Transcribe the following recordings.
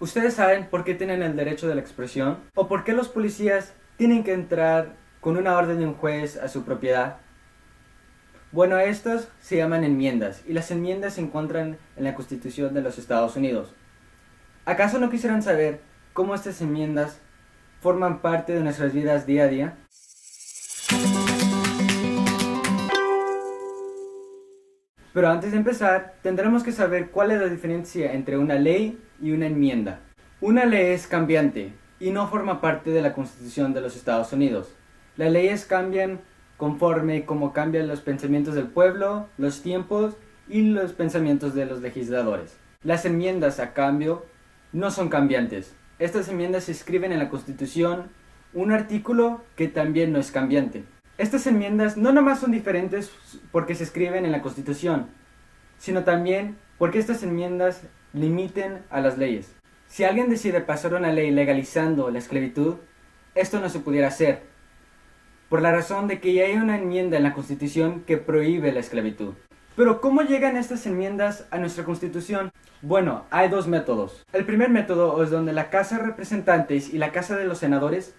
¿Ustedes saben por qué tienen el derecho de la expresión? ¿O por qué los policías tienen que entrar con una orden de un juez a su propiedad? Bueno, estas se llaman enmiendas, y las enmiendas se encuentran en la Constitución de los Estados Unidos. ¿Acaso no quisieran saber cómo estas enmiendas forman parte de nuestras vidas día a día? Pero antes de empezar, tendremos que saber cuál es la diferencia entre una ley y una enmienda. Una ley es cambiante y no forma parte de la Constitución de los Estados Unidos. Las leyes cambian conforme como cambian los pensamientos del pueblo, los tiempos y los pensamientos de los legisladores. Las enmiendas, a cambio, no son cambiantes. Estas enmiendas se escriben en la Constitución, un artículo que también no es cambiante. Estas enmiendas no nomás son diferentes porque se escriben en la Constitución, sino también porque estas enmiendas limiten a las leyes. Si alguien decide pasar una ley legalizando la esclavitud, esto no se pudiera hacer, por la razón de que ya hay una enmienda en la Constitución que prohíbe la esclavitud. Pero ¿cómo llegan estas enmiendas a nuestra Constitución? Bueno, hay dos métodos. El primer método es donde la Casa de Representantes y la Casa de los Senadores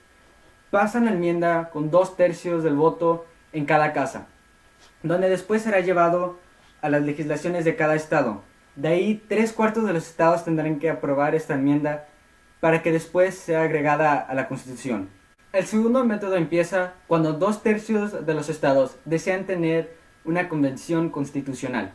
pasan la enmienda con 2/3 del voto en cada casa, donde después será llevado a las legislaciones de cada estado. De ahí 3/4 de los estados tendrán que aprobar esta enmienda para que después sea agregada a la Constitución. El segundo método empieza cuando 2/3 de los estados desean tener una convención constitucional.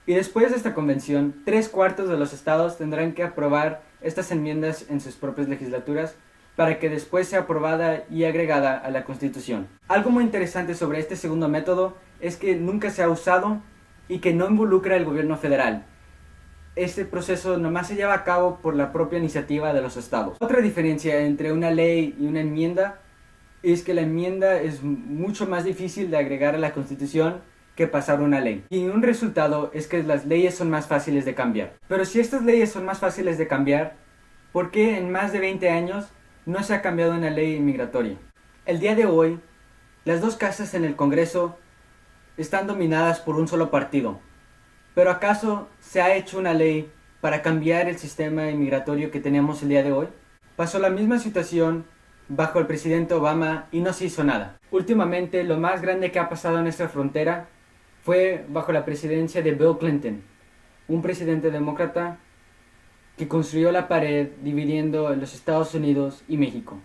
Y después de esta convención, 3/4 de los estados tendrán que aprobar estas enmiendas en sus propias legislaturas para que después sea aprobada y agregada a la Constitución. Algo muy interesante sobre este segundo método es que nunca se ha usado y que no involucra al gobierno federal. Este proceso nomás se lleva a cabo por la propia iniciativa de los estados. Otra diferencia entre una ley y una enmienda es que la enmienda es mucho más difícil de agregar a la Constitución que pasar una ley. Y un resultado es que las leyes son más fáciles de cambiar. Pero si estas leyes son más fáciles de cambiar, ¿por qué en más de 20 años no se ha cambiado una ley migratoria? El día de hoy, las dos casas en el Congreso están dominadas por un solo partido. ¿Pero acaso se ha hecho una ley para cambiar el sistema inmigratorio que tenemos el día de hoy? Pasó la misma situación bajo el presidente Obama y no se hizo nada. Últimamente, lo más grande que ha pasado en nuestra frontera fue bajo la presidencia de Bill Clinton, un presidente demócrata que construyó la pared dividiendo los Estados Unidos y México.